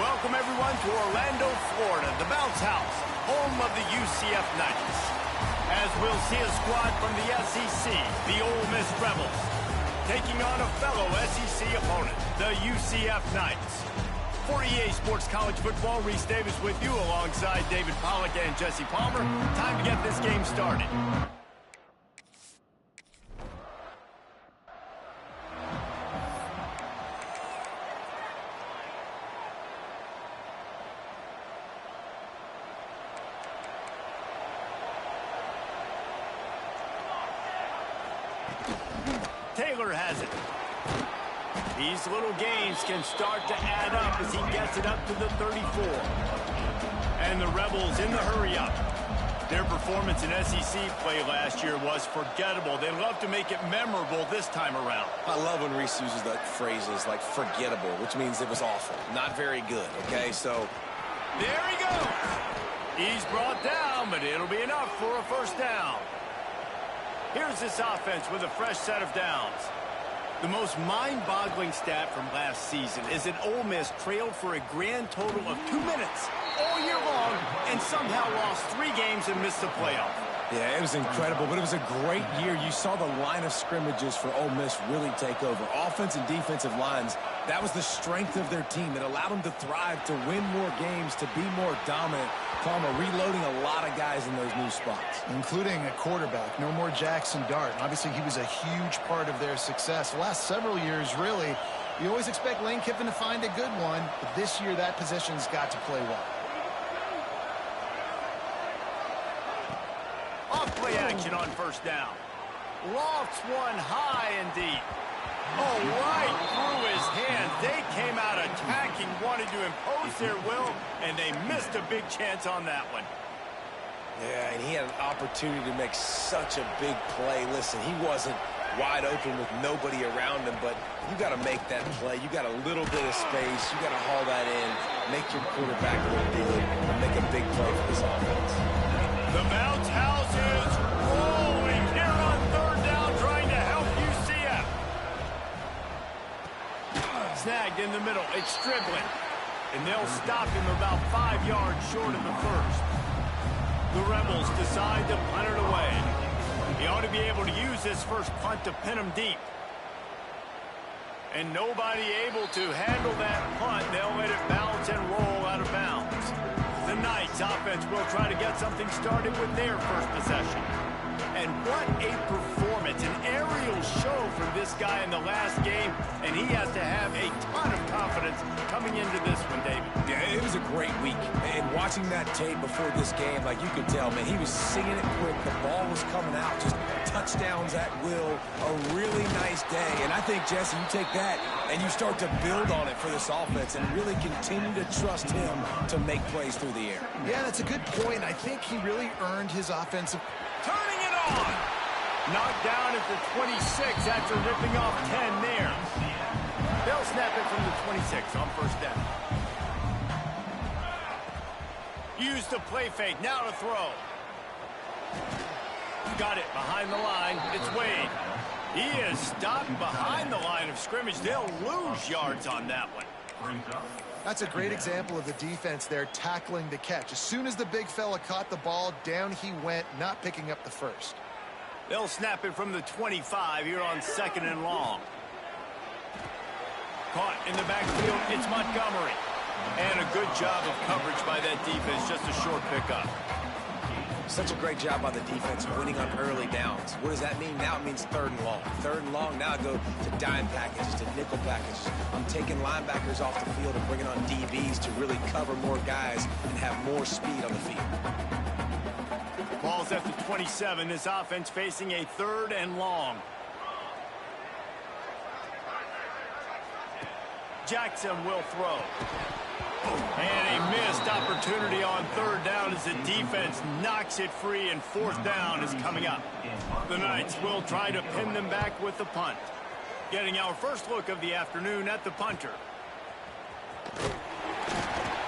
Welcome, everyone, to Orlando, Florida, the bounce house, home of the UCF Knights. As we'll see a squad from the SEC, the Ole Miss Rebels, taking on a fellow SEC opponent, the UCF Knights. For EA Sports College Football, Reese Davis with you alongside David Pollack and Jesse Palmer. Time to get this game started. Taylor has it. These little gains can start to add up as he gets it up to the 34. And the Rebels in the hurry-up. Their performance in SEC play last year was forgettable. They love to make it memorable this time around. I love when Reese uses that phrases like forgettable, which means it was awful, not very good, okay? So, there he goes. He's brought down, but it'll be enough for a first down. Here's this offense with a fresh set of downs. The most mind-boggling stat from last season is that Ole Miss trailed for a grand total of 2 minutes all year long and somehow lost 3 games and missed the playoff. Yeah, it was incredible, but it was a great year. You saw the line of scrimmages for Ole Miss really take over. Offense and defensive lines, that was the strength of their team that allowed them to thrive, to win more games, to be more dominant. Palmer reloading a lot of guys in those new spots. Including a quarterback. No more Jackson Dart. Obviously, he was a huge part of their success. The last several years, really, you always expect Lane Kiffin to find a good one, but this year that position's got to play well. Off-play action on first down. Lofts one high and deep. Oh, right through his hands. They came out attacking, wanted to impose their will, and they missed a big chance on that one. Yeah, and he had an opportunity to make such a big play. Listen, he wasn't wide open with nobody around him, but you got to make that play. You got a little bit of space. You got to haul that in, make your quarterback look good, and make a big play for this offense. The bounce house is rolling here on third down, trying to help UCF. Snagged in the middle. It's Striblin. And they'll stop him about 5 yards short of the first. The Rebels decide to punt it away. He ought to be able to use this first punt to pin him deep. And nobody able to handle that punt. They'll let it bounce and roll out of bounds. The Knights offense will try to get something started with their first possession. And what a performance, an aerial show from this guy in the last game, and he has to have a ton of confidence coming into this one, David. Yeah, it was a great week. And watching that tape before this game, like you could tell, man, he was singing it quick. The ball was coming out, just touchdowns at will. A really nice day. And I think, Jesse, you take that and you start to build on it for this offense and really continue to trust him to make plays through the air. Yeah, that's a good point. I think he really earned his offensive... Turning it on! Knocked down at the 26 after ripping off 10 there. They'll snap it from the 26 on first down. Use the play fake, now to throw. Got it behind the line. It's Wade. He is stopped behind the line of scrimmage. They'll lose yards on that one. That's a great example of the defense there tackling the catch. As soon as the big fella caught the ball, down he went, not picking up the first. They'll snap it from the 25 here on second and long. Caught in the backfield, it's Montgomery. And a good job of coverage by that defense, just a short pickup. Such a great job by the defense winning on early downs. What does that mean? Now it means third and long. Third and long, now I go to dime packages, to nickel packages. I'm taking linebackers off the field and bringing on DBs to really cover more guys and have more speed on the field. Ball's at the 27. This offense facing a third and long. Jackson will throw. And a missed opportunity on third down as the defense knocks it free, and fourth down is coming up. The Knights will try to pin them back with the punt. Getting our first look of the afternoon at the punter.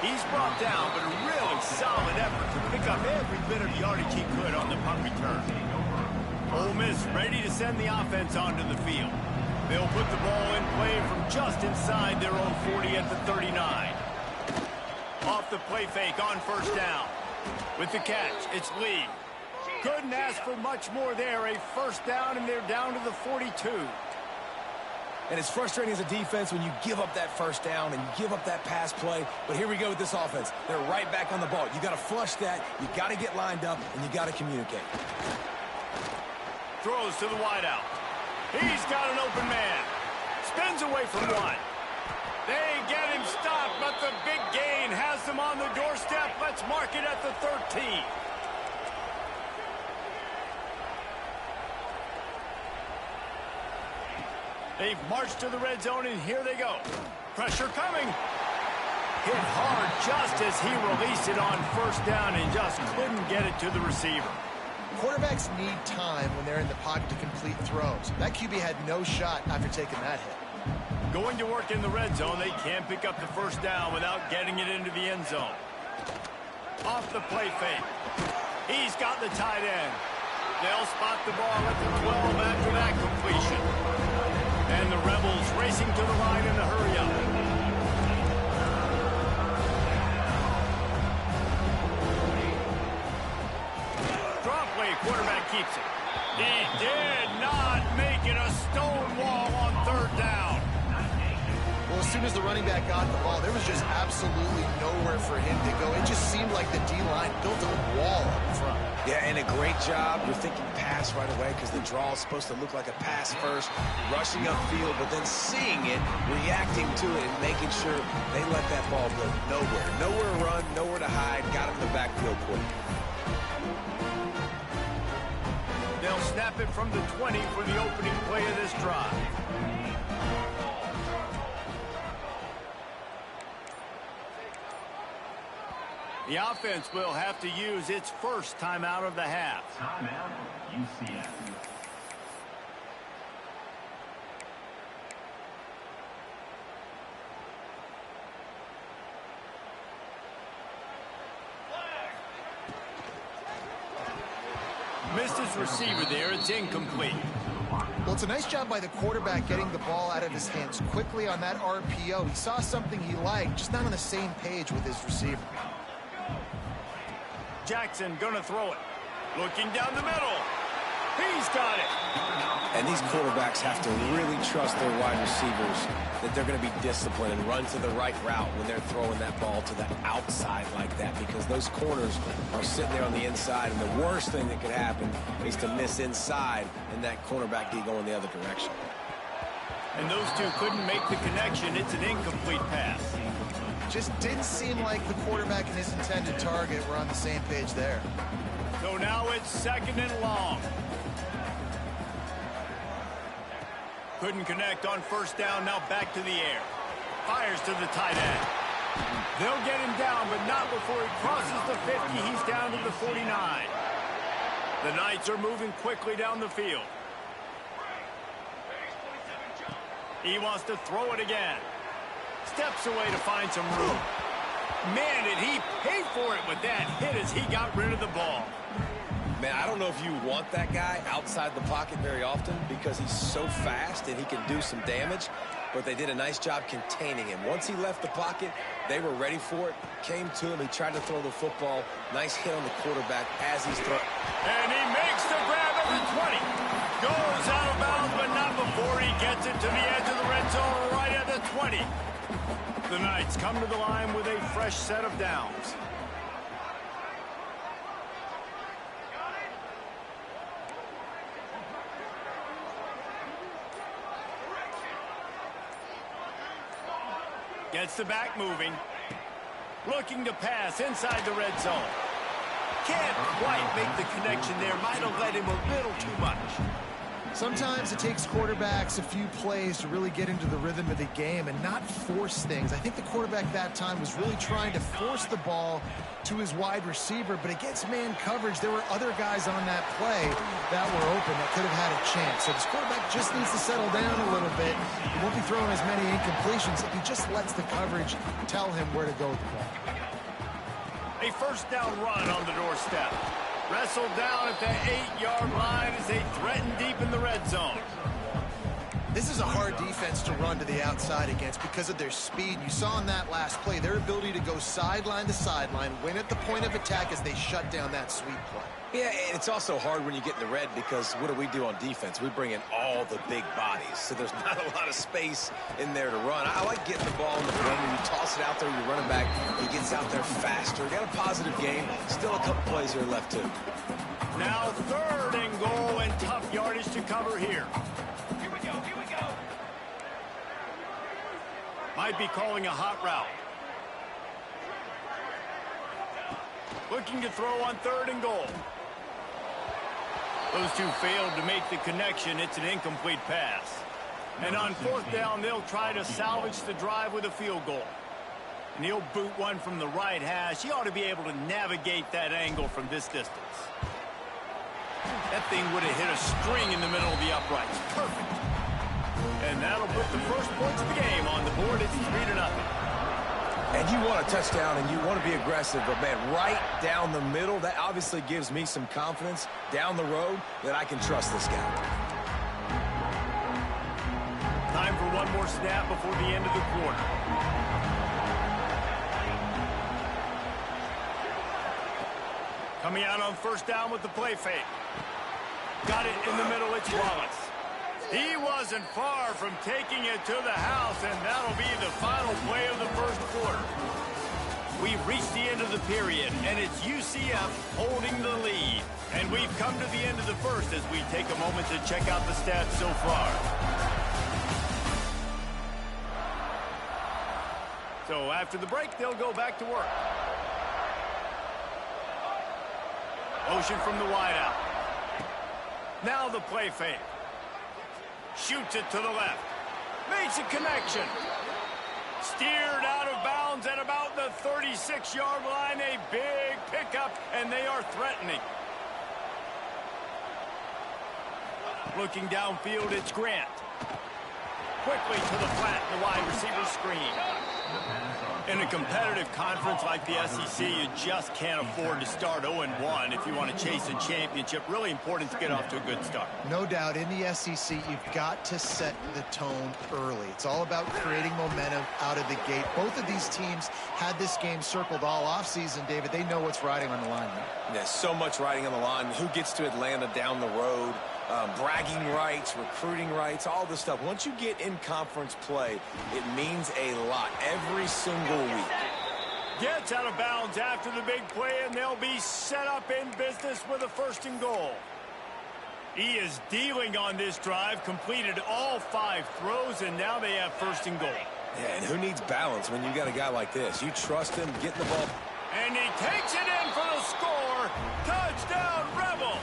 He's brought down, but a really solid effort to pick up every bit of yardage he could on the punt return. Ole Miss ready to send the offense onto the field. They'll put the ball in play from just inside their own 40 at the 39. Off the play fake on first down. With the catch, it's Lee. Couldn't ask for much more there. A first down, and they're down to the 42. And it's frustrating as a defense when you give up that first down and you give up that pass play. But here we go with this offense. They're right back on the ball. You got to flush that. You got to get lined up, and you got to communicate. Throws to the wideout. He's got an open man. Spins away from one. They get him stopped, but the big gain has them on the doorstep. Let's mark it at the 13. They've marched to the red zone, and here they go. Pressure coming. Hit hard just as he released it on first down and just couldn't get it to the receiver. Quarterbacks need time when they're in the pocket to complete throws. That QB had no shot after taking that hit. Going to work in the red zone, they can't pick up the first down without getting it into the end zone. Off the play fake. He's got the tight end. They'll spot the ball at the 12 after that completion. And the Rebels racing to the line in a hurry-up. Drop play, quarterback keeps it. He did not make it a stone wall on third down. Well, as soon as the running back got the ball, there was just absolutely nowhere for him to go. It just seemed like the D-line built a wall up front. Yeah, and a great job. You're thinking pass right away because the draw is supposed to look like a pass first, rushing upfield, but then seeing it, reacting to it, and making sure they let that ball go nowhere. Nowhere to run, nowhere to hide. Got him in the backfield quick. They'll snap it from the 20 for the opening play of this drive. The offense will have to use its first timeout of the half. Timeout, UCF. Missed his receiver there. It's incomplete. Well, it's a nice job by the quarterback getting the ball out of his hands quickly on that RPO. He saw something he liked, just not on the same page with his receiver. Jackson gonna throw it. Looking down the middle. He's got it. And these quarterbacks have to really trust their wide receivers that they're going to be disciplined and run to the right route when they're throwing that ball to the outside like that, because those corners are sitting there on the inside, and the worst thing that could happen is to miss inside and that cornerback D going the other direction. And those two couldn't make the connection. It's an incomplete pass. Just didn't seem like the quarterback and his intended target were on the same page there. So now it's second and long. Couldn't connect on first down. Now back to the air. Fires to the tight end. They'll get him down, but not before he crosses the 50. He's down to the 49. The Knights are moving quickly down the field. He wants to throw it again. Steps away to find some room. Man, did he pay for it with that hit as he got rid of the ball. Man, I don't know if you want that guy outside the pocket very often because he's so fast and he can do some damage, but they did a nice job containing him. Once he left the pocket, they were ready for it, came to him, he tried to throw the football. Nice hit on the quarterback as he's throwing. And he makes the grab at the 20. Goes out of bounds, but not before he gets it to the edge of the red zone right at the 20. The Knights come to the line with a fresh set of downs. Gets the back moving. Looking to pass inside the red zone. Can't quite make the connection there. Might have led him a little too much. Sometimes it takes quarterbacks a few plays to really get into the rhythm of the game and not force things. I think the quarterback that time was really trying to force the ball to his wide receiver, but against man coverage, there were other guys on that play that were open that could have had a chance. So this quarterback just needs to settle down a little bit. He won't be throwing as many incompletions if he just lets the coverage tell him where to go with the ball. A first down run on the doorstep. Wrestled down at the 8-yard line as they threaten deep in the red zone. This is a hard defense to run to the outside against because of their speed. You saw in that last play their ability to go sideline to sideline, win at the point of attack as they shut down that sweep play. Yeah, and it's also hard when you get in the red because what do we do on defense? We bring in all the big bodies, so there's not a lot of space in there to run. I like getting the ball in the perimeter. You toss it out there, you run it back, he gets out there faster. Got a positive game. Still a couple plays here left, too. Now 3rd and goal, and tough yardage to cover here. Here we go. Might be calling a hot route. Looking to throw on 3rd and goal. Those two failed to make the connection. It's an incomplete pass. And on 4th down, they'll try to salvage the drive with a field goal. And he'll boot one from the right hash. He ought to be able to navigate that angle from this distance. That thing would have hit a string in the middle of the uprights. Perfect. And that'll put the first points of the game on the board. It's 3-0. And you want a touchdown and you want to be aggressive, but man, right down the middle, that obviously gives me some confidence down the road that I can trust this guy. Time for one more snap before the end of the quarter. Coming out on 1st down with the play fake. Got it in the middle, it's Wallace. He wasn't far from taking it to the house, and that'll be the final play of the 1st quarter. We've reached the end of the period, and it's UCF holding the lead. And we've come to the end of the 1st as we take a moment to check out the stats so far. So after the break, they'll go back to work. Motion from the wideout. Now the play fake. Shoots it to the left. Makes a connection. Steered out of bounds at about the 36-yard line. A big pickup, and they are threatening. Looking downfield, it's Grant. Quickly to the flat, the wide receiver screen. In a competitive conference like the SEC, you just can't afford to start 0-1 if you want to chase a championship. Really important to get off to a good start. No doubt, in the SEC, you've got to set the tone early. It's all about creating momentum out of the gate. Both of these teams had this game circled all offseason, David. They know what's riding on the line now. There's so much riding on the line. Who gets to Atlanta down the road? Bragging rights, recruiting rights, all this stuff. Once you get in conference play, it means a lot every single week. Gets out of bounds after the big play, and they'll be set up in business with a 1st and goal. He is dealing on this drive, completed all 5 throws, and now they have 1st and goal. Yeah, and who needs balance when you got a guy like this? You trust him, getting the ball. And he takes it in for the score. Touchdown, Rebel.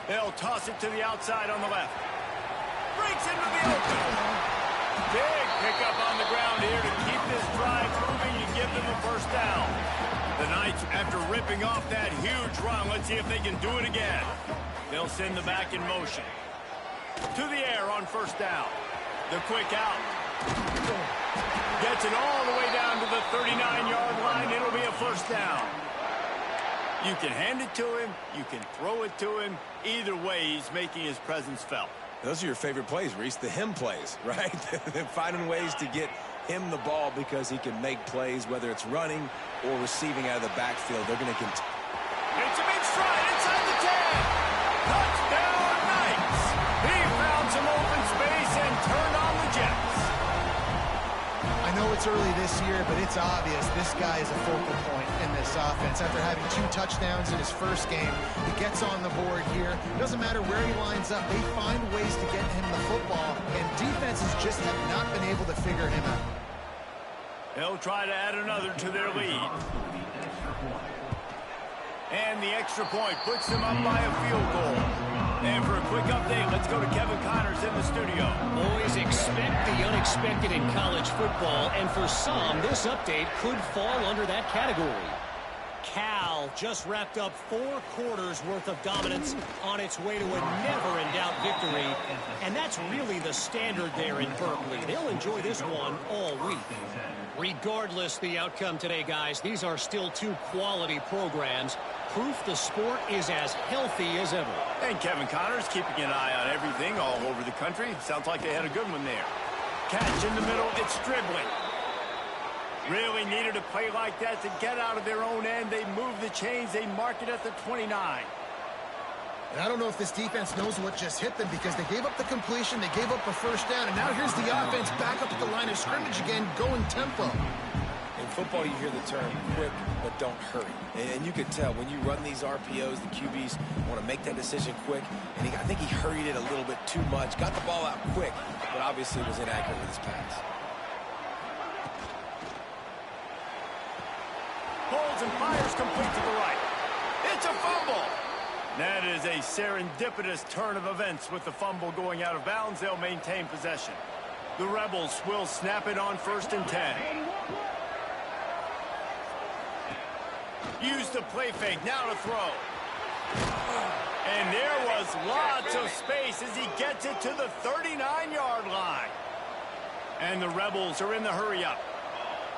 They'll toss it to the outside on the left. Breaks into the open. Big pickup on the ground here to keep this drive moving and give them a 1st down. The Knights, after ripping off that huge run, let's see if they can do it again. They'll send the back in motion. To the air on 1st down. The quick out. Gets it all the way down to the 39-yard line. It'll be a 1st down. You can hand it to him. You can throw it to him. Either way, he's making his presence felt. Those are your favorite plays, Reese, the him plays, right? Finding ways to get him the ball because he can make plays, whether it's running or receiving out of the backfield. They're going to continue. It's a big stride inside the 10. Touchdown, Knights. He found some open space and turned on the Jets. I know it's early this year, but it's obvious this guy is a focal point in this offense. After having 2 touchdowns in his first game, he gets on the board here. Doesn't matter where he lines up. They find ways to get him the football, and defenses just have not been able to figure him out. They'll try to add another to their lead. And the extra point puts them up by a field goal. And for a quick update, let's go to Kevin Connors in the studio. Always expect the unexpected in college football, and for some, this update could fall under that category. Cal just wrapped up 4 quarters worth of dominance on its way to a never-in-doubt victory. And that's really the standard there in Berkeley. They'll enjoy this one all week. Regardless the outcome today, guys, these are still 2 quality programs. Proof the sport is as healthy as ever. And Kevin Connors keeping an eye on everything all over the country. Sounds like they had a good one there. Catch in the middle, it's dribbling. Really needed a play like that to get out of their own end. They move the chains, they mark it at the 29. And I don't know if this defense knows what just hit them because they gave up the completion, they gave up a first down, and now here's the offense back up at the line of scrimmage again, going tempo. In football, you hear the term quick, but don't hurry. And you can tell when you run these RPOs, the QBs want to make that decision quick. And I think he hurried it a little bit too much. Got the ball out quick, but obviously was inaccurate with his pass. Holds and fires complete to the right. It's a fumble. That is a serendipitous turn of events with the fumble going out of bounds. They'll maintain possession. The Rebels will snap it on 1st and 10. Use the play fake, now to throw. And there was lots of space as he gets it to the 39-yard line. And the Rebels are in the hurry-up.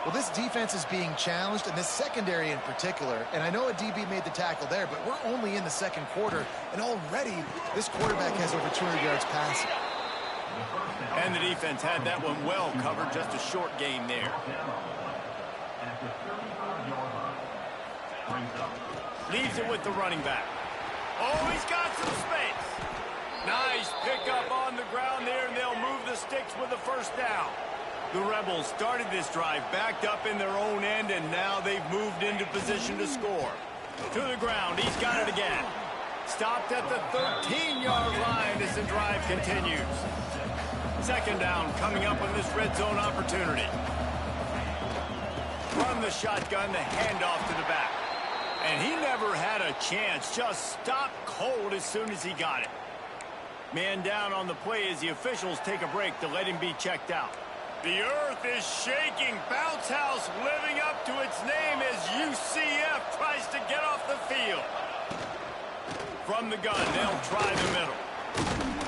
Well, this defense is being challenged, and this secondary in particular. And I know a DB made the tackle there, but we're only in the 2nd quarter, and already this quarterback has over 200 yards passing. And the defense had that one well covered, just a short gain there. Leaves it with the running back. Oh, he's got some space. Nice pickup on the ground there, and they'll move the sticks with the first down. The Rebels started this drive backed up in their own end, and now they've moved into position to score. To the ground, he's got it again. Stopped at the 13-yard line as the drive continues. 2nd down coming up on this red zone opportunity. From the shotgun, the handoff to the back. And he never had a chance, just stopped cold as soon as he got it. Man down on the play as the officials take a break to let him be checked out. The earth is shaking. Bounce House living up to its name as UCF tries to get off the field. From the gun, they'll try the middle.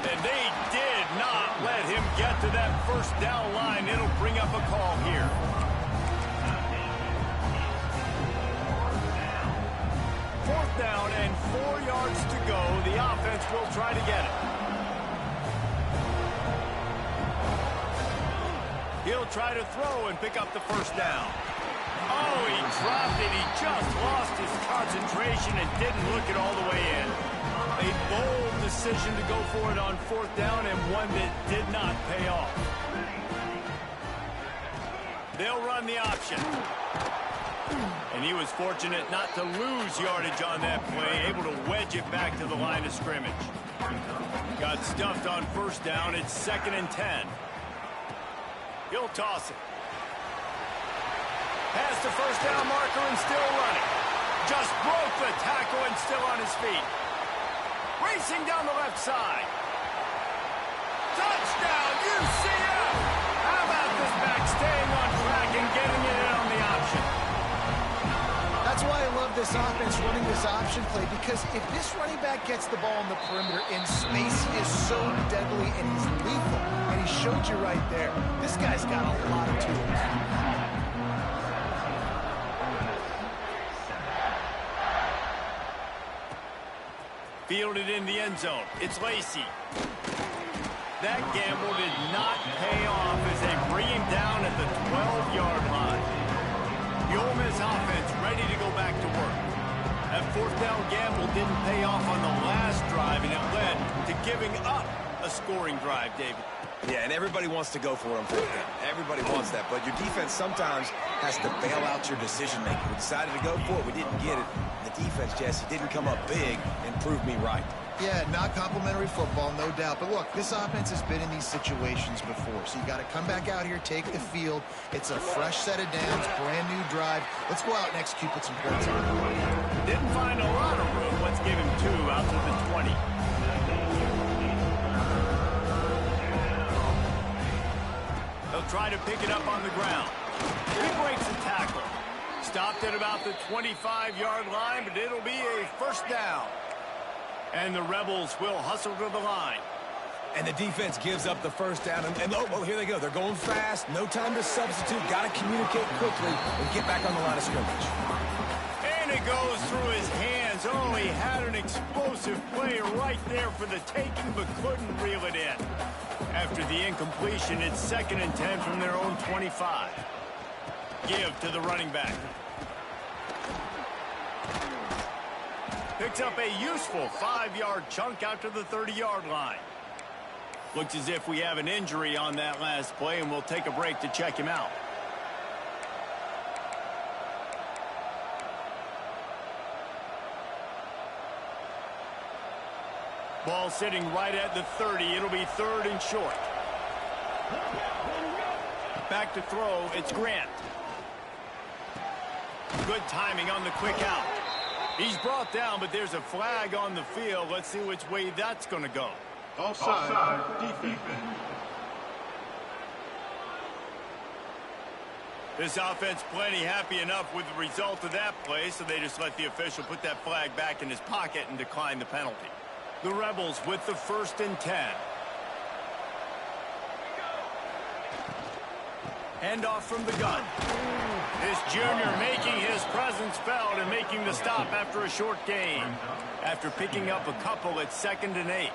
And they did not let him get to that 1st down line. It'll bring up a call here. 4th down and 4 yards to go. The offense will try to get it. He'll try to throw and pick up the 1st down. Oh, he dropped it. He just lost his concentration and didn't look it all the way in. A bold decision to go for it on 4th down, and one that did not pay off. They'll run the option. And he was fortunate not to lose yardage on that play, able to wedge it back to the line of scrimmage. Got stuffed on 1st down. It's 2nd and 10. He'll toss it. Past the 1st down marker and still running. Just broke the tackle and still on his feet. Racing down the left side. Touchdown, UCF! How about this back staying on track and getting it in on the option? That's why I love this offense running this option play, because if this running back gets the ball in the perimeter in space, he is so deadly and he's lethal. And he showed you right there. This guy's got a lot of tools. Fielded in the end zone. It's Lacey. That gamble did not pay off as they bring him down at the 12-yard line. The Ole Miss offense ready to go back to work. That 4th down gamble didn't pay off on the last drive, and it led to giving up a scoring drive, David. Yeah, and everybody wants to go for it on 4th down. Everybody wants that, but your defense sometimes has to bail out your decision-making. We decided to go for it. We didn't get it. The defense, Jesse, didn't come up big and prove me right. Yeah, not complimentary football, no doubt. But look, this offense has been in these situations before. So you got to come back out here, take the field. It's a fresh set of downs, brand new drive. Let's go out and execute with some points on it. Didn't find a lot of room. Let's give him 2 out to the 20. They'll try to pick it up on the ground. He breaks the tackle. Stopped at about the 25-yard line, but it'll be a first down. And the Rebels will hustle to the line. And the defense gives up the first down. And here they go. They're going fast. No time to substitute. Got to communicate quickly and get back on the line of scrimmage. And it goes through his hands. Oh, he had an explosive play right there for the taking, but couldn't reel it in. After the incompletion, it's 2nd and 10 from their own 25. Give to the running back. Picks up a useful 5-yard chunk out to the 30-yard line. Looks as if we have an injury on that last play, and we'll take a break to check him out. Ball sitting right at the 30. It'll be 3rd and short. Back to throw. It's Grant. Good timing on the quick out. He's brought down, but there's a flag on the field. Let's see which way that's going to go. Offside. Defense. This offense plenty happy enough with the result of that play, so they just let the official put that flag back in his pocket and decline the penalty. The Rebels with the 1st and 10. Handoff from the gun. This junior making his presence felt and making the stop after a short gain. After picking up a couple at 2nd and 8.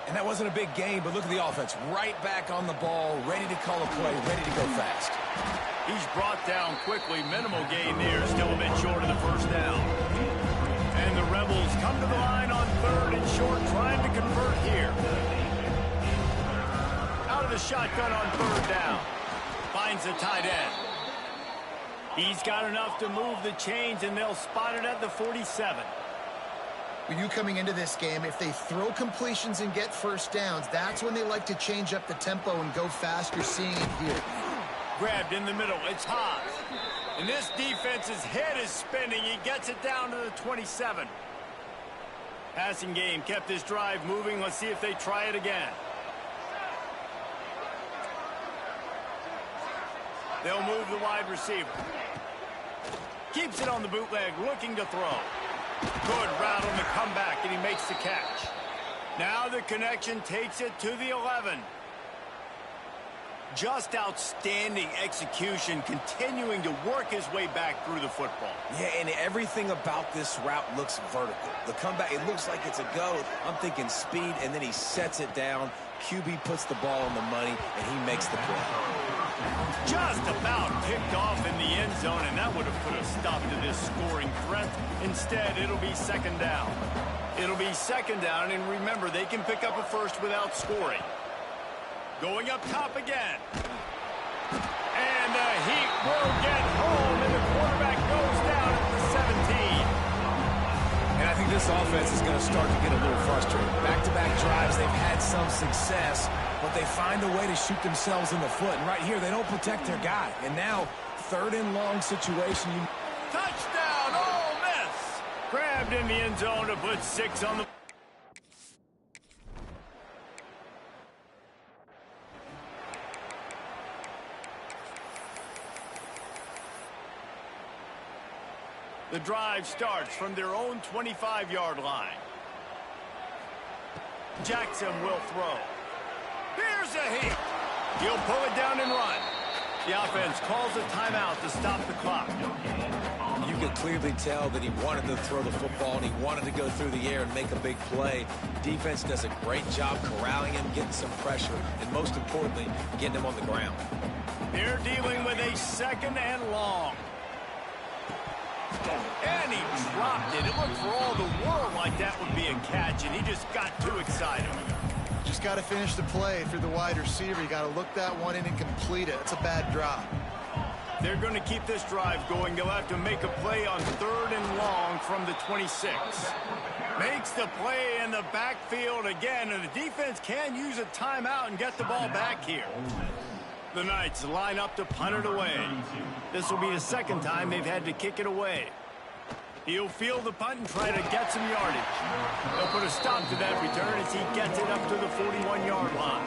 And that wasn't a big gain, but look at the offense. Right back on the ball, ready to call a play, ready to go fast. He's brought down quickly. Minimal gain there. Still a bit short of the first down. And the Rebels come to the line on 3rd and short, trying to convert here. Out of the shotgun on 3rd down. Finds the tight end. He's got enough to move the chains, and they'll spot it at the 47. With you coming into this game, if they throw completions and get first downs, that's when they like to change up the tempo and go fast. You're seeing it here. Grabbed in the middle. It's Haas. And this defense's head is spinning. He gets it down to the 27. Passing game kept this drive moving. Let's see if they try it again. They'll move the wide receiver. Keeps it on the bootleg, looking to throw. Good route on the comeback, and he makes the catch. Now the connection takes it to the 11. Just outstanding execution, continuing to work his way back through the football. Yeah, and everything about this route looks vertical. The comeback, it looks like it's a go. I'm thinking speed, and then he sets it down. QB puts the ball on the money, and he makes the play. Just about picked off in the end zone, and that would have put a stop to this scoring threat. Instead, it'll be 2nd down. It'll be 2nd down, and remember, they can pick up a first without scoring. Going up top again. And the heat will get home, and the quarterback goes down at the 17. And I think this offense is going to start to get a little frustrated. Back-to-back drives, they've had some success, but they find a way to shoot themselves in the foot. And right here, they don't protect their guy. And now, 3rd and long situation. Touchdown, Ole Miss! Grabbed in the end zone to put 6 on the... The drive starts from their own 25-yard line. Jackson will throw. Here's a hit. He'll pull it down and run. The offense calls a timeout to stop the clock. You could clearly tell that he wanted to throw the football and he wanted to go through the air and make a big play. Defense does a great job corralling him, getting some pressure, and most importantly, getting him on the ground. They're dealing with a 2nd and long. And he dropped it. It looked for all the world like that would be a catch, and he just got too excited. Just got to finish the play through the wide receiver. You got to look that one in and complete it. It's a bad drop. They're going to keep this drive going. They'll have to make a play on 3rd and long from the 26. Makes the play in the backfield again, and the defense can use a timeout and get the ball back here. The Knights line up to punt it away. This will be the 2nd time they've had to kick it away. He'll field the punt and try to get some yardage. They'll put a stop to that return as he gets it up to the 41-yard line.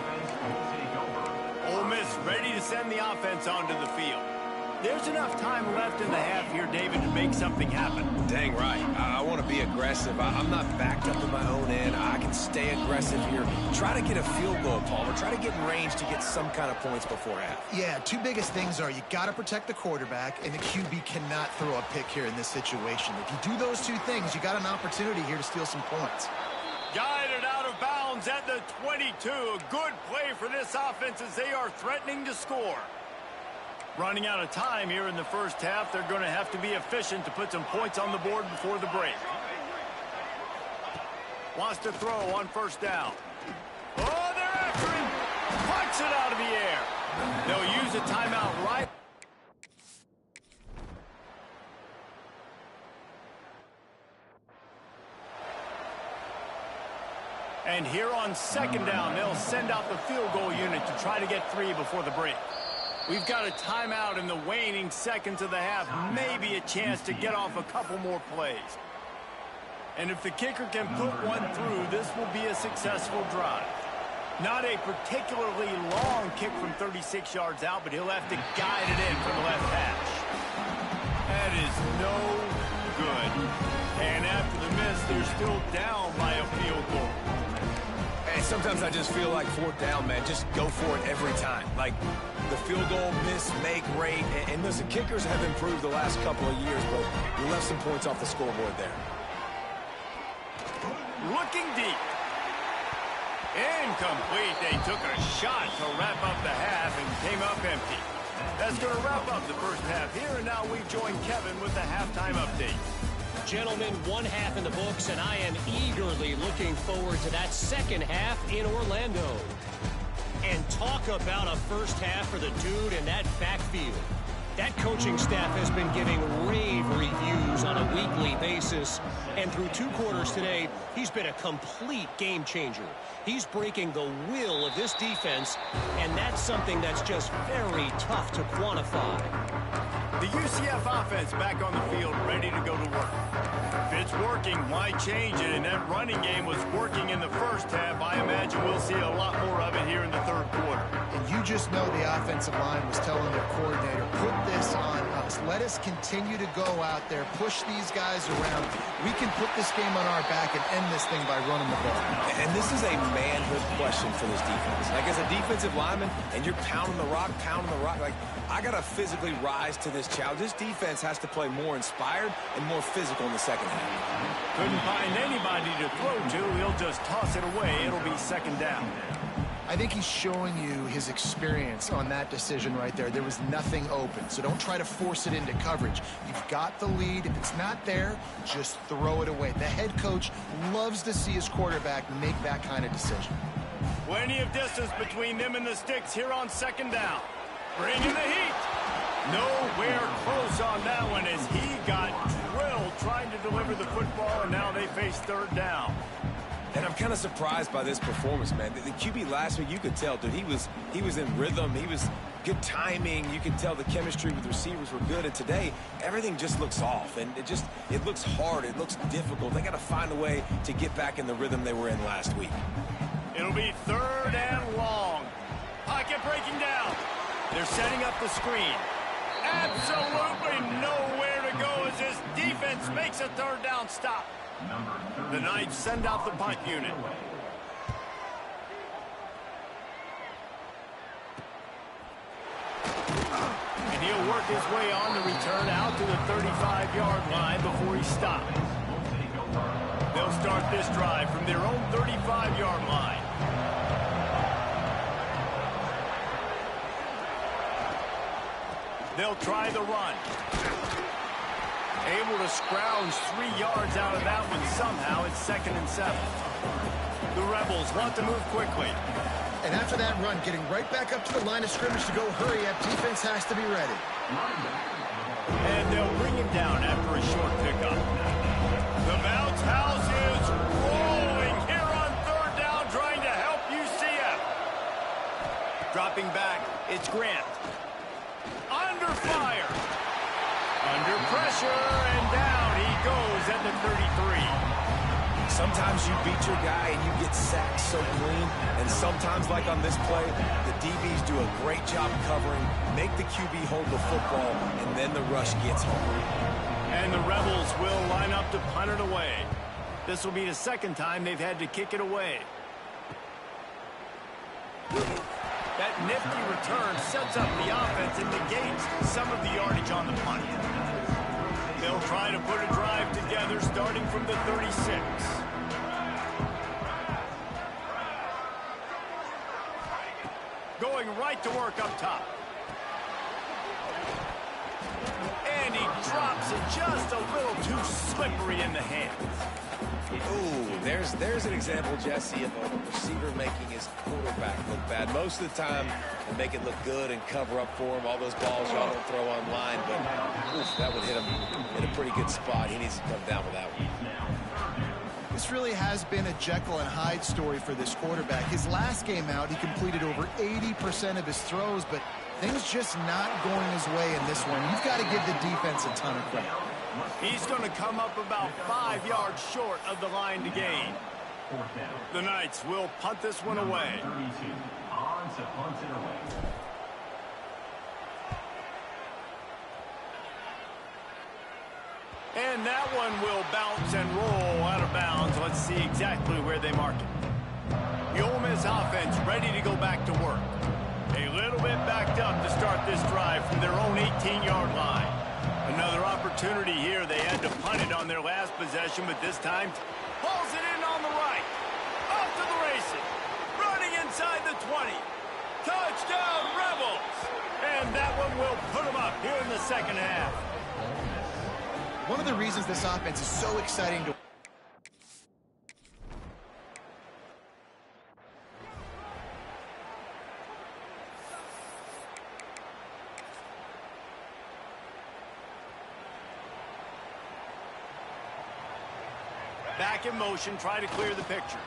Ole Miss ready to send the offense onto the field. There's enough time left in the half here, David, to make something happen. Dang right. I want to be aggressive. I'm not backed up in my own end. I can stay aggressive here. Try to get a field goal, Palmer. Try to get in range to get some kind of points before half. Yeah, two biggest things are you got to protect the quarterback, and the QB cannot throw a pick here in this situation. If you do those two things, you got an opportunity here to steal some points. Guided out of bounds at the 22. A good play for this offense as they are threatening to score. Running out of time here in the first half. They're going to have to be efficient to put some points on the board before the break. Wants to throw on first down. Oh, they're after him. Pucks it out of the air. They'll use a timeout right. And here on second down, they'll send out the field goal unit to try to get 3 before the break. We've got a timeout in the waning seconds of the half. Maybe a chance to get off a couple more plays. And if the kicker can put one through, this will be a successful drive. Not a particularly long kick from 36 yards out, but he'll have to guide it in from the left hash. That is no good. And after the miss, they're still down by a field goal. Hey, sometimes I just feel like fourth down, man. Just go for it every time. Like the field goal, miss, make, rate. And listen, kickers have improved the last couple of years, but we left some points off the scoreboard there. Looking deep. Incomplete. They took a shot to wrap up the half and came up empty. That's going to wrap up the first half here, and now we join Kevin with the halftime update. Gentlemen, one half in the books, and I am eagerly looking forward to that second half in Orlando. And talk about a first half for the dude in that backfield. That coaching staff has been giving rave reviews on a weekly basis. And through 2 quarters today, he's been a complete game changer. He's breaking the will of this defense, and that's something that's just very tough to quantify. The UCF offense back on the field, ready to go to work. If it's working, why change it? And that running game was working in the first half. I imagine we'll see a lot more of it here in the third quarter. And you just know the offensive line was telling their coordinator, put this on us. Let us continue to go out there, push these guys around. We can put this game on our back and end this thing by running the ball. And this is a manhood question for this defense. Like, as a defensive lineman, and you're pounding the rock, like, I got to physically rise to this challenge. This defense has to play more inspired and more physical in the second half. Couldn't find anybody to throw to. He'll just toss it away. It'll be second down. I think he's showing you his experience on that decision right there. There was nothing open, so don't try to force it into coverage. You've got the lead. If it's not there, just throw it away. The head coach loves to see his quarterback make that kind of decision. Plenty of distance between them and the sticks here on second down. Bringing the heat. Nowhere close on that one as he got drilled trying to deliver the football, and now they face third down. And I'm kind of surprised by this performance, man. The QB last week, you could tell, dude, he was in rhythm. He was good timing. You could tell the chemistry with the receivers were good. And today, everything just looks off. And it looks hard. It looks difficult. They got to find a way to get back in the rhythm they were in last week. It'll be third and long. Pocket breaking down. They're setting up the screen. Absolutely nowhere to go as this defense makes a third down stop. The Knights send out the punt unit. And he'll work his way on the return out to the 35-yard line before he stops. They'll start this drive from their own 35-yard line. They'll try the run. Able to scrounge 3 yards out of that one somehow. It's 2nd and 7. The Rebels want to move quickly. And after that run, getting right back up to the line of scrimmage to go hurry up, defense has to be ready. And they'll bring him down after a short pickup. The bounce house is rolling here on third down, trying to help UCF. Dropping back, it's Grant. Under fire. Under pressure, and down he goes at the 33. Sometimes you beat your guy and you get sacked so clean, and sometimes, like on this play, the DBs do a great job covering, make the QB hold the football, and then the rush gets home. And the Rebels will line up to punt it away. This will be the second time they've had to kick it away. That nifty return sets up the offense and negates some of the yardage on the punt. They'll try to put a drive together starting from the 36. Going right to work up top. And he drops it just a little too slippery in the hands. Ooh, there's an example, Jesse, of a receiver making his quarterback look bad. Most of the time, they make it look good and cover up for him. All those balls y'all don't throw online, but oof, that would hit him in a pretty good spot. He needs to come down with that one. This really has been a Jekyll and Hyde story for this quarterback. His last game out, he completed over 80% of his throws, but things just not going his way in this one. You've got to give the defense a ton of credit. He's going to come up about 5 yards short of the line to gain. The Knights will punt this one away. And that one will bounce and roll out of bounds. Let's see exactly where they mark it. The Ole Miss offense ready to go back to work. A little bit backed up to start this drive from their own 18-yard line. Another opportunity here. They had to punt it on their last possession, but this time pulls it in on the right. Off to the races. Running inside the 20. Touchdown, Rebels! And that one will put them up here in the second half. One of the reasons this offense is so exciting to back in motion, try to clear the picture.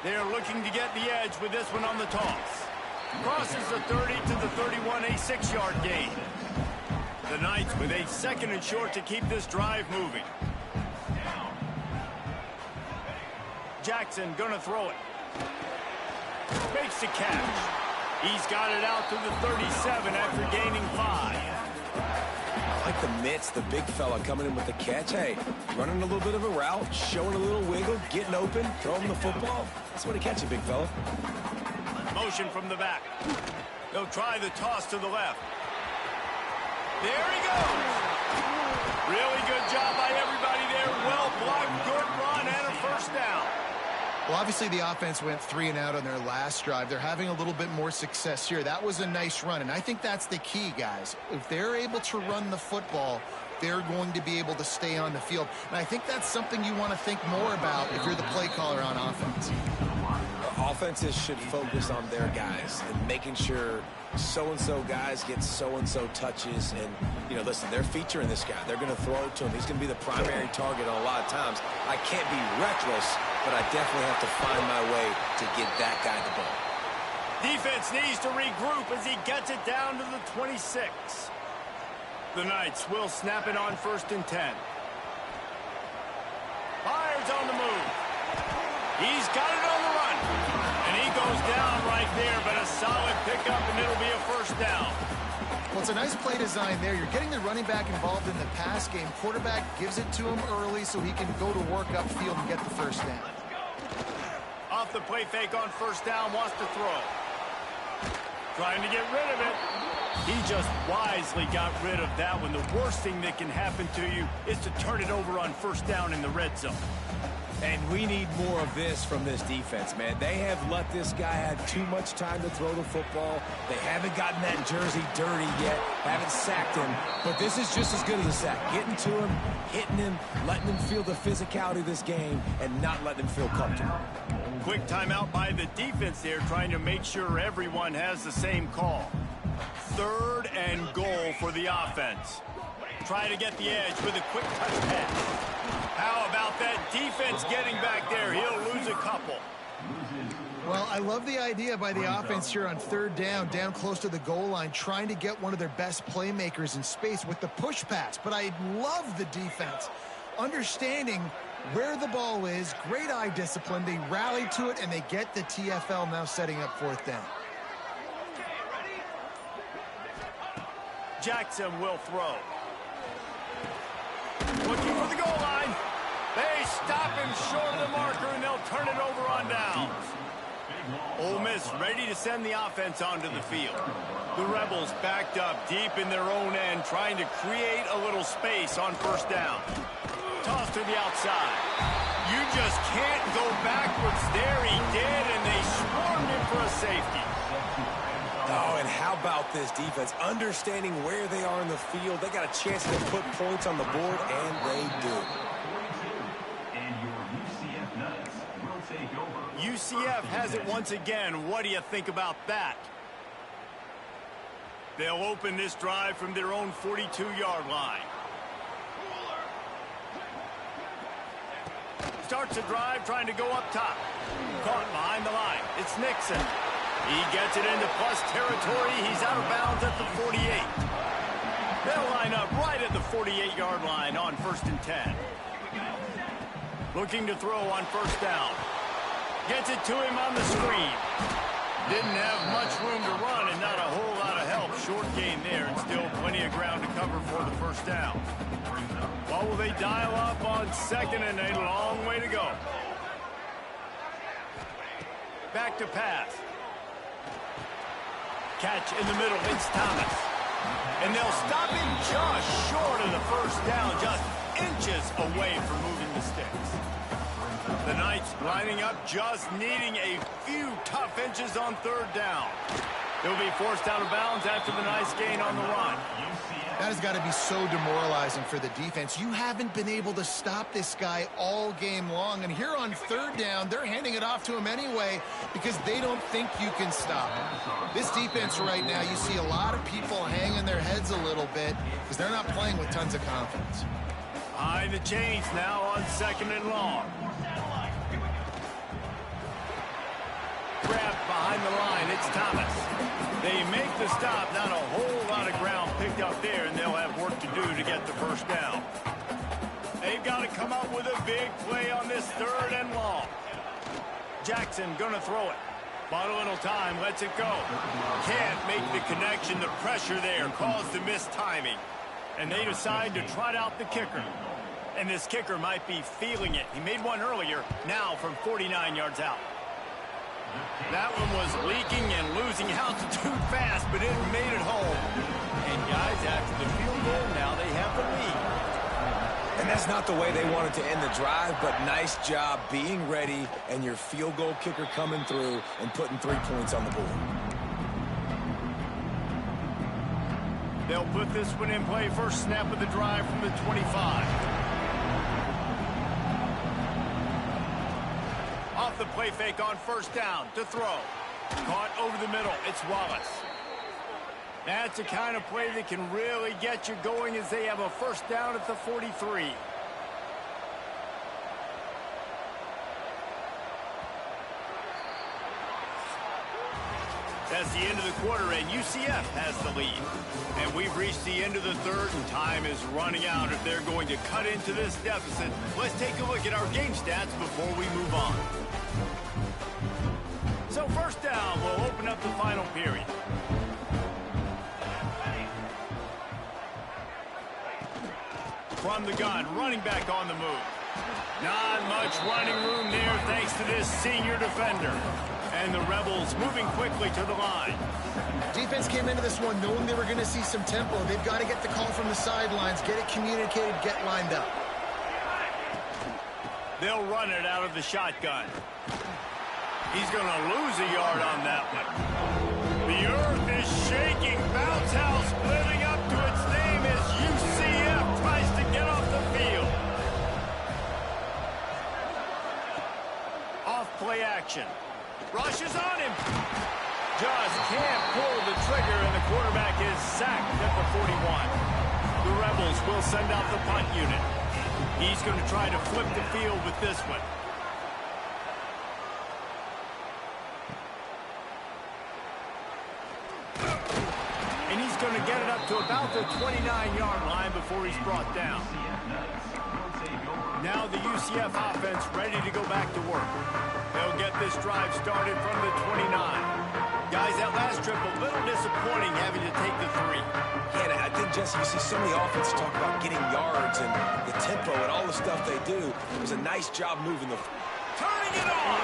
They're looking to get the edge with this one on the toss. Crosses the 30 to the 31, a 6-yard gain. The Knights with a second and short to keep this drive moving. Jackson gonna throw it. Makes the catch. He's got it out to the 37 after gaining 5. I like the mitts, the big fella coming in with the catch. Hey, running a little bit of a route, showing a little wiggle, getting open, throwing the football. That's what a catch, big fella. Motion from the back. They'll try the toss to the left. There he goes. Really good job by everybody there. Well blocked, good run, and a first down. Well, obviously the offense went 3 and out on their last drive. They're having a little bit more success here. That was a nice run, and I think that's the key, guys. If they're able to run the football, they're going to be able to stay on the field. And I think that's something you want to think more about if you're the play caller on offense. Offenses should focus on their guys and making sure so-and-so guys get so-and-so touches. And, you know, listen, they're featuring this guy. They're going to throw it to him. He's going to be the primary target on a lot of times. I can't be reckless, but I definitely have to find my way to get that guy the ball. Defense needs to regroup as he gets it down to the 26. The Knights will snap it on 1st and 10. Fires on the move. He's got it on the run. And he goes down right there, but a solid pickup, and it'll be a first down. Well, it's a nice play design there. You're getting the running back involved in the pass game. Quarterback gives it to him early so he can go to work upfield and get the first down. Off the play fake on 1st down, wants to throw. Trying to get rid of it. He just wisely got rid of that one. The worst thing that can happen to you is to turn it over on 1st down in the red zone. And we need more of this from this defense, man. They have let this guy have too much time to throw the football. They haven't gotten that jersey dirty yet, haven't sacked him. But this is just as good as a sack. Getting to him, hitting him, letting him feel the physicality of this game, and not letting him feel comfortable. Quick timeout by the defense there, trying to make sure everyone has the same call. 3rd and goal for the offense. Try to get the edge with a quick touch pass. How about that defense getting back there? He'll lose a couple. Well, I love the idea by the offense here on 3rd down close to the goal line, trying to get one of their best playmakers in space with the push pass. But I love the defense, understanding where the ball is, great eye discipline. They rally to it, and they get the TFL now setting up 4th down. Jackson will throw. Looking for the goal line. They stop him short of the marker, and they'll turn it over on downs. Ole Miss ready to send the offense onto the field. The Rebels backed up deep in their own end, trying to create a little space on 1st down. Toss to the outside. You just can't go backwards there. He did, and they swarmed him for a safety. Oh, and how about this defense? Understanding where they are in the field. They got a chance to put points on the board, and they do. UCF has it once again. What do you think about that? They'll open this drive from their own 42-yard line. Starts a drive trying to go up top. Caught behind the line. It's Nixon. He gets it into plus territory. He's out of bounds at the 48. They'll line up right at the 48-yard line on 1st and 10. Looking to throw on 1st down. Gets it to him on the screen. Didn't have much room to run and not a whole lot of help. Short gain there and still plenty of ground to cover for the 1st down. What will they dial up on 2nd and a long way to go? Back to pass. Catch in the middle. It's Thomas. And they'll stop him just short of the 1st down, just inches away from moving the sticks. The Knights lining up, just needing a few tough inches on 3rd down. They'll be forced out of bounds after the nice gain on the run. That has got to be so demoralizing for the defense. You haven't been able to stop this guy all game long. And here on 3rd down, they're handing it off to him anyway because they don't think you can stop him. This defense right now, you see a lot of people hanging their heads a little bit because they're not playing with tons of confidence. Behind the chains now on 2nd and long. Grabbed behind the line, it's Thomas. They make the stop, not a whole lot of ground picked up there, and they'll have work to do to get the 1st down. They've got to come up with a big play on this 3rd and long. Jackson gonna throw it. Bought a little time, lets it go. Can't make the connection, the pressure there caused the missed timing. And they decide to trot out the kicker. And this kicker might be feeling it. He made one earlier, now from 49 yards out. That one was leaking and losing altitude fast, but it made it home. And guys, after the field goal, now they have the lead. And that's not the way they wanted to end the drive, but nice job being ready and your field goal kicker coming through and putting 3 points on the board. They'll put this one in play. First snap of the drive from the 25. Off the play fake on 1st down to throw. Caught over the middle. It's Wallace. That's the kind of play that can really get you going as they have a 1st down at the 43. That's the end of the quarter, and UCF has the lead. And we've reached the end of the 3rd, and time is running out if they're going to cut into this deficit. Let's take a look at our game stats before we move on. So 1st down will open up the final period. From the gun, running back on the move. Not much running room there thanks to this senior defender. And the Rebels moving quickly to the line. Defense came into this one knowing they were going to see some tempo. They've got to get the call from the sidelines, get it communicated, get lined up. They'll run it out of the shotgun. He's going to lose a yard on that one. The earth is shaking. Bounce house living up to its name as UCF tries to get off the field. Off play action. Rushes on him. Just can't pull the trigger, and the quarterback is sacked at the 41. The Rebels will send out the punt unit. He's going to try to flip the field with this one. And he's going to get it up to about the 29-yard line before he's brought down. Now the UCF offense ready to go back to work. They'll get this drive started from the 29. Guys, that last trip a little disappointing having to take the 3. Yeah, and I think, Jesse, you see so many offenses talk about getting yards and the tempo and all the stuff they do. It was a nice job moving the... Turning it on!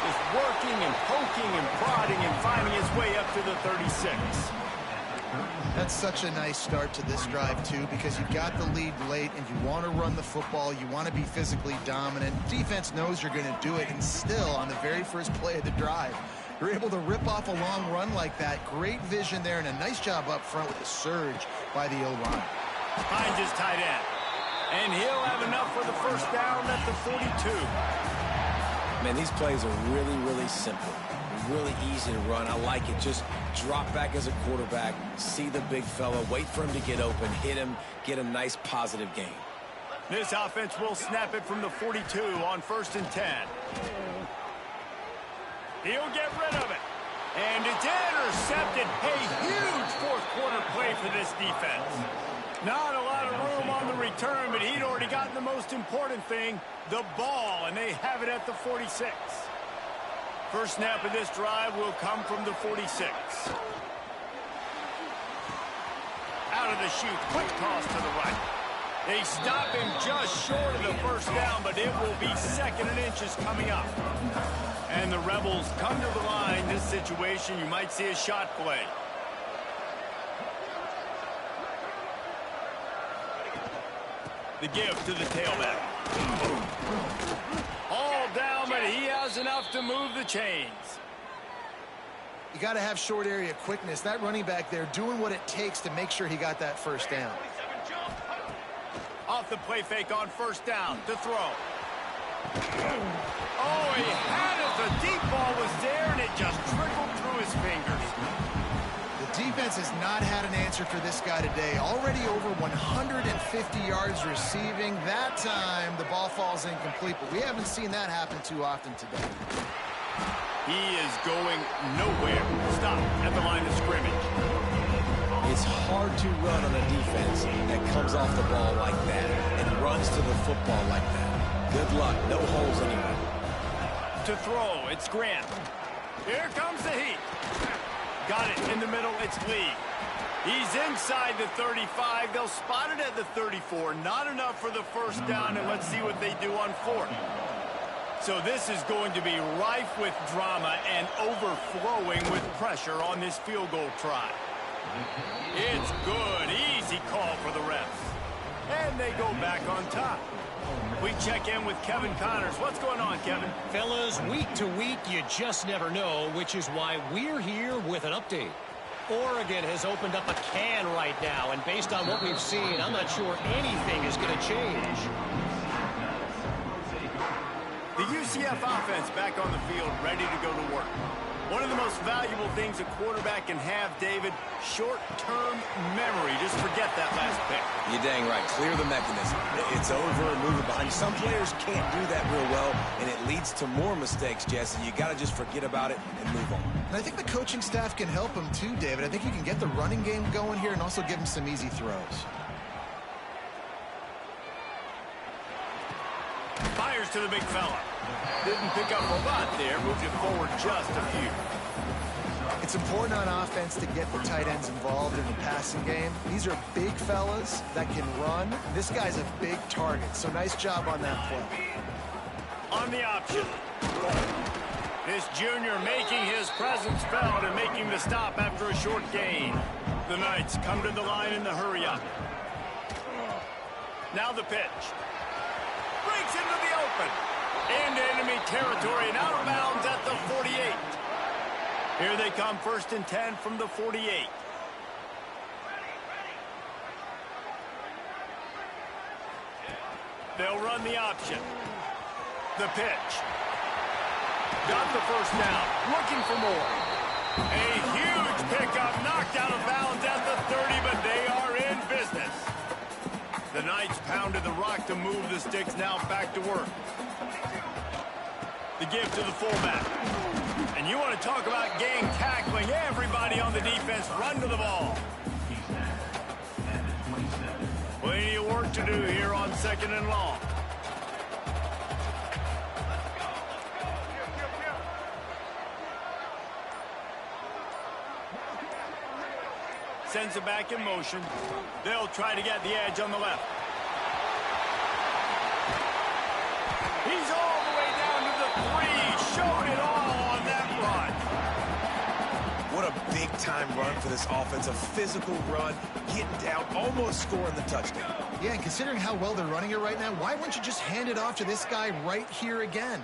Just working and poking and prodding and finding his way up to the 36. That's such a nice start to this drive, too, because you've got the lead late and you want to run the football. You want to be physically dominant. Defense knows you're going to do it, and still, on the very first play of the drive, you're able to rip off a long run like that. Great vision there, and a nice job up front with a surge by the O-line. Finds his tight end. And he'll have enough for the first down at the 42. Man, these plays are really, really simple. Really easy to run. I like it. Just drop back as a quarterback, see the big fella, wait for him to get open, hit him, get a nice positive gain. This offense will snap it from the 42 on 1st and 10. He'll get rid of it. And it's intercepted. A huge fourth-quarter play for this defense. Not a lot of room on the return, but he'd already gotten the most important thing, the ball, and they have it at the 46. First snap of this drive will come from the 46. Out of the chute, quick toss to the right. They stop him just short of the first down, but it will be 2nd and inches coming up. And the Rebels come to the line. This situation, you might see a shot play. The give to the tailback. All down, but he has enough to move the chains. You got to have short area quickness. That running back there doing what it takes to make sure he got that first down. Off the play fake on 1st down to throw. Oh, he had it. The deep ball was there, and it just trickled through his fingers. The defense has not had an answer for this guy today. Already over 150 yards receiving. That time, the ball falls incomplete, but we haven't seen that happen too often today. He is going nowhere. Stop at the line of scrimmage. It's hard to run on a defense that comes off the ball like that and runs to the football like that. Good luck. No holes anywhere. To throw, it's Grant. Here comes the heat. Got it in the middle, it's Lee. He's inside the 35. They'll spot it at the 34. Not enough for the first down, and let's see what they do on 4th. So this is going to be rife with drama and overflowing with pressure on this field goal try. It's good. Easy call for the refs. And they go back on top. We check in with Kevin Connors. What's going on, Kevin? Fellas, week to week, you just never know, which is why we're here with an update. Oregon has opened up a can right now, and based on what we've seen, I'm not sure anything is going to change. The UCF offense back on the field, ready to go to work. One of the most valuable things a quarterback can have, David, short-term memory. Just forget that last pick. You're dang right. Clear the mechanism. It's over and move it behind. Some players can't do that real well, and it leads to more mistakes, Jesse. You got to just forget about it and move on. And I think the coaching staff can help him too, David. I think you can get the running game going here and also give him some easy throws. Fires to the big fella. Didn't pick up a lot there. Moved it forward just a few. It's important on offense to get the tight ends involved in the passing game. These are big fellas that can run. This guy's a big target, so nice job on that play. On the option. This junior making his presence felt and making the stop after a short gain. The Knights come to the line in the hurry-up. Now the pitch. Breaks into the open. Into enemy territory and out of bounds at the 48. Here they come, 1st and 10 from the 48. They'll run the option. The pitch. Got the first down. Looking for more. A huge pickup, knocked out of bounds at the 30, but they are in business. The Knights pounded the rock to move the sticks, now back to work. The give to the fullback. And you want to talk about gang tackling. Everybody on the defense run to the ball. Plenty of work to do here on 2nd and long. Sends it back in motion. They'll try to get the edge on the left. He's all the way down to the 3. Showed it all on that run. What a big-time run for this offense. A physical run, getting down, almost scoring the touchdown. Yeah, and considering how well they're running it right now, why wouldn't you just hand it off to this guy right here again?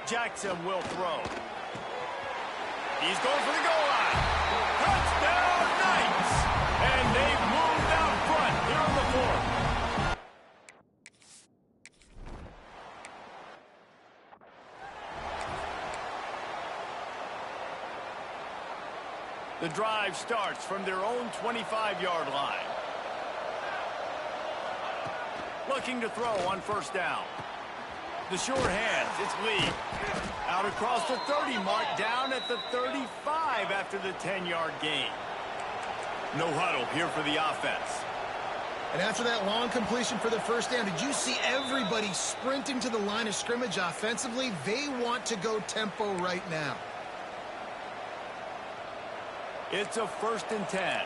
Jackson will throw. He's going for the goal line. Touchdown, Knights! And they've moved out front here on the 4th. The drive starts from their own 25-yard line. Looking to throw on first down. The short hands, it's Lee. Out across the 30 mark, down at the 35 after the 10-yard gain. No huddle here for the offense. And after that long completion for the first down, did you see everybody sprinting to the line of scrimmage offensively? They want to go tempo right now. It's a 1st and 10.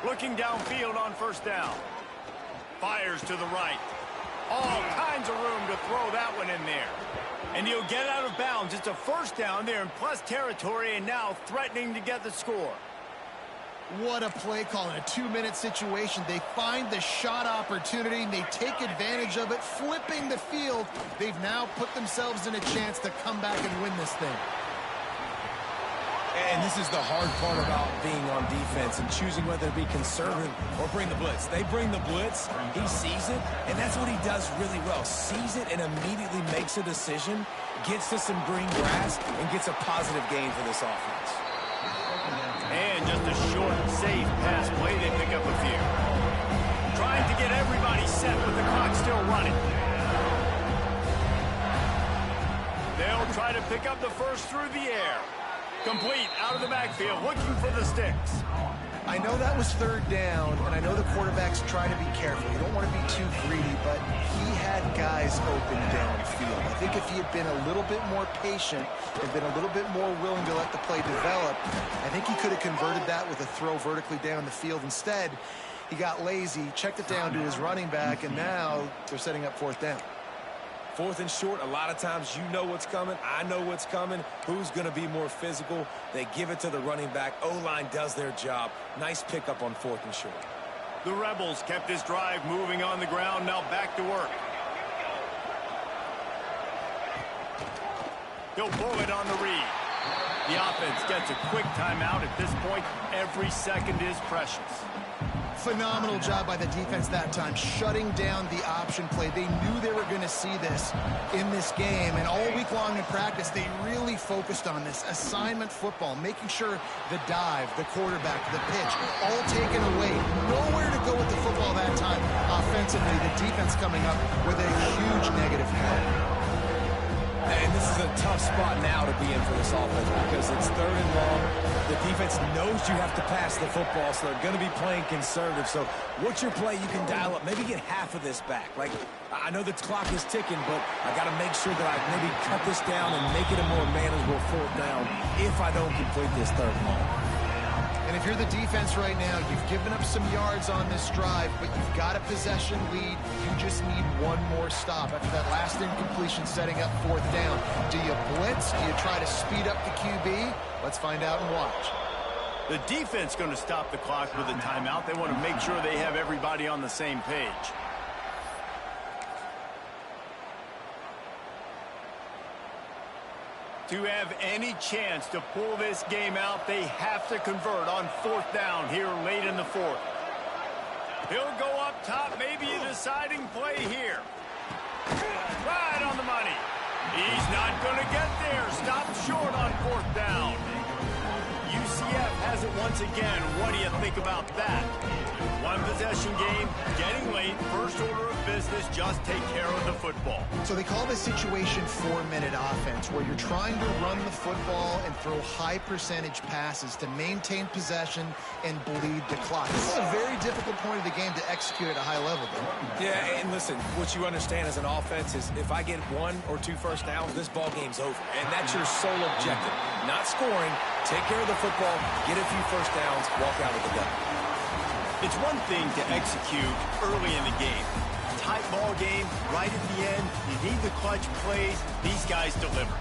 Looking downfield on first down. Fires to the right. All kinds of room to throw that one in there. And he'll get out of bounds. It's a first down there in plus territory and now threatening to get the score. What a play call in a 2-minute situation. They find the shot opportunity, and they take advantage of it, flipping the field. They've now put themselves in a chance to come back and win this thing. And this is the hard part about being on defense and choosing whether to be conservative or bring the blitz. They bring the blitz, he sees it, and that's what he does really well. Sees it and immediately makes a decision, gets to some green grass, and gets a positive gain for this offense. And just a short, safe pass play, they pick up a few. Trying to get everybody set with the clock still running. They'll try to pick up the first through the air. Complete out of the backfield, looking for the sticks. I know that was 3rd down, and I know the quarterback's trying to be careful. You don't want to be too greedy, but he had guys open downfield. I think if he had been a little bit more patient and been a little bit more willing to let the play develop, I think he could have converted that with a throw vertically down the field. Instead, he got lazy, checked it down to his running back, and now they're setting up 4th down. 4th and short, a lot of times you know what's coming. I know what's coming. Who's going to be more physical? They give it to the running back. O-line does their job. Nice pickup on 4th and short. The Rebels kept this drive moving on the ground. Now back to work. He'll pull it on the read. The offense gets a quick timeout. At this point, every second is precious. Phenomenal job by the defense that time, shutting down the option play. They knew they were going to see this in this game, and all week long in practice, they really focused on this assignment football, making sure the dive, the quarterback, the pitch, all taken away. Nowhere to go with the football that time offensively. The defense coming up with a huge negative play. And this is a tough spot now to be in for this offense because it's 3rd and long. The defense knows you have to pass the football, so they're going to be playing conservative. So what's your play you can dial up? Maybe get half of this back. Like, I know the clock is ticking, but I got to make sure that I maybe cut this down and make it a more manageable 4th down if I don't complete this 3rd and long. And if you're the defense right now, you've given up some yards on this drive, but you've got a possession lead. You just need one more stop after that last incompletion setting up 4th down. Do you blitz? Do you try to speed up the QB? Let's find out and watch. The defense going to stop the clock with a timeout. They want to make sure they have everybody on the same page. To have any chance to pull this game out, they have to convert on 4th down here late in the 4th. He'll go up top, maybe a deciding play here. Right on the money. He's not going to get there. Stopped short on 4th down. UCF has it once again. What do you think about that? One possession game, getting late, first order of business, just take care of the football. So they call this situation 4-minute offense, where you're trying to run the football and throw high percentage passes to maintain possession and bleed the clock. This is a very difficult point of the game to execute at a high level, though. Yeah, and listen, what you understand as an offense is if I get 1 or 2 first downs, this ball game's over. And that's your sole objective. Not scoring, take care of the football, get a few first downs, walk out with the dub. It's one thing to execute early in the game. Tight ball game, right at the end, you need the clutch plays. These guys deliver.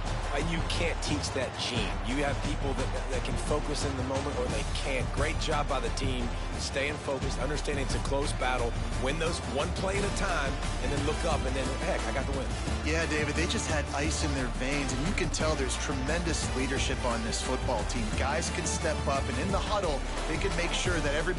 You can't teach that gene. You have people that can focus in the moment or they can't. Great job by the team, staying focused, understanding it's a close battle, win those one play at a time, and then look up, and then, heck, I got the win. Yeah, David, they just had ice in their veins, and you can tell there's tremendous leadership on this football team. Guys can step up, and in the huddle, they can make sure that everybody